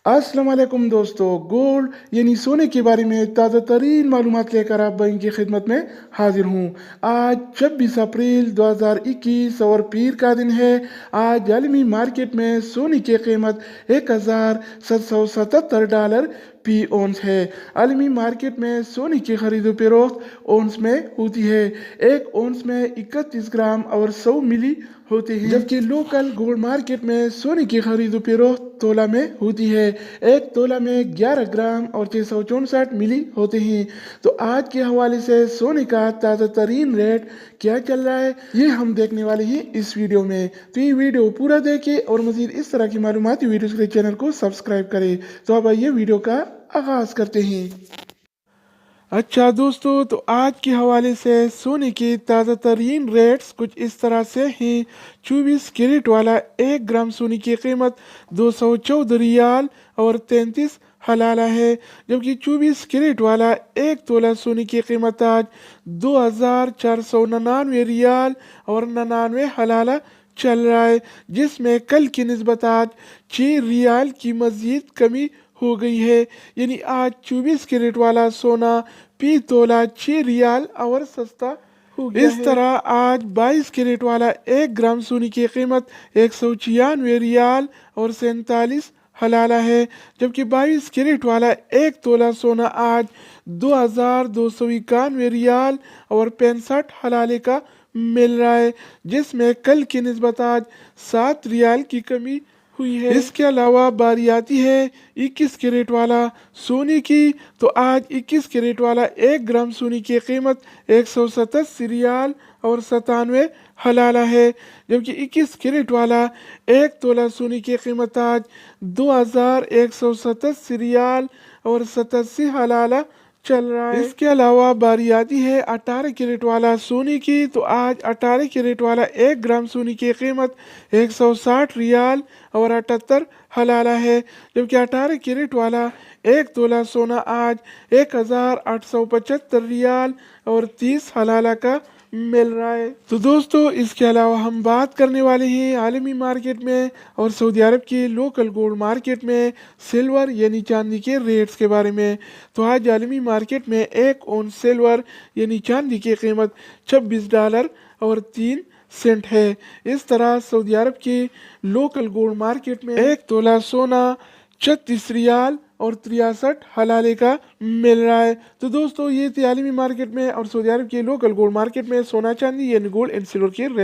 अस्सलाम वालेकुम दोस्तों, गोल्ड यानी सोने के बारे में ताज़ा तरीन मालूमात लेकर आप भाई की खिदमत में हाजिर हूँ। आज 26 अप्रैल 2021 और पीर का दिन है। आज आलमी मार्केट में सोने की कीमत $1777 फी औंस है। आलमी मार्केट में सोने की खरीदो फरोख्त औंस में होती है। एक औंस में 31 ग्राम और 100 मिली होते हैं, जबकि लोकल गोल्ड मार्केट में सोने की खरीदो फरोख्त तोला में होती है। एक तोला में 11 ग्राम और 664 मिली होते हैं। तो आज के हवाले से सोने का ताज़ा तरीन रेट क्या चल रहा है, ये हम देखने वाले हैं इस वीडियो में। तो ये वीडियो पूरा देखें और मजीद इस तरह की मालूमाती वीडियोस के लिए चैनल को सब्सक्राइब करें। तो अब आइए वीडियो का आगाज करते हैं। अच्छा दोस्तों, तो आज के हवाले से सोने की ताज़ा तरीन रेट्स कुछ इस तरह से हैं। 24 कैरेट वाला 1 ग्राम सोने की कीमत 214 रियाल और 33 हलाला है, जबकि 24 कैरेट वाला 1 तोला सोने की कीमत आज 2499 रियाल और 99 हलाला चल रहा है, जिसमें कल की निस्बत आज 6 रियाल की मजीद कमी हो गई है। यानी आज 24 कैरेट वाला सोना फी तोला 6 रियाल और सस्ता हो गया इस तरह आज 22 कैरेट वाला 1 ग्राम सोने की कीमत 196 रियाल और 47 हलाला है, जबकि 22 कैरेट वाला 1 तोला सोना आज 2291 रियाल और 65 हलाले का मिल रहा है, जिसमें कल की निस्बत आज 7 रियाल की कमी हुई है। इसके अलावा बारी आती है 21 कैरेट वाला सोने की। तो आज 21 कैरेट वाला 1 ग्राम सोने की कीमत 187 रियाल और 97 हलाला है, जबकि 21 कैरेट वाला 1 तोला सोने की कीमत आज 2187 रियाल और 87 हलाला चल रहा है। इसके अलावा बारी आती है 18 कैरेट वाला सोने की। तो आज 18 कैरेट वाला 1 ग्राम सोने की कीमत 160 रियाल और 78 हलाला है, जबकि 18 कैरेट वाला 1 तोला सोना आज 1875 रियाल और 30 हलाला का मिल रहा है। तो दोस्तों, इसके अलावा हम बात करने वाले हैं आलमी मार्केट में और सऊदी अरब की लोकल गोल्ड मार्केट में सिल्वर यानी चांदी के रेट्स के बारे में। तो आज आलमी मार्केट में 1 औंस सिल्वर यानी चांदी की कीमत $26 और 3 सेंट है। इस तरह सऊदी अरब की लोकल गोल्ड मार्केट में 1 तोला सोना 36 रियाल और 63 हलाले का मिल रहा है। तो दोस्तों, ये थी आलमी मार्केट में और सऊदी अरब के लोकल गोल्ड मार्केट में सोना चांदी यानी गोल्ड एंड सिल्वर के रेट।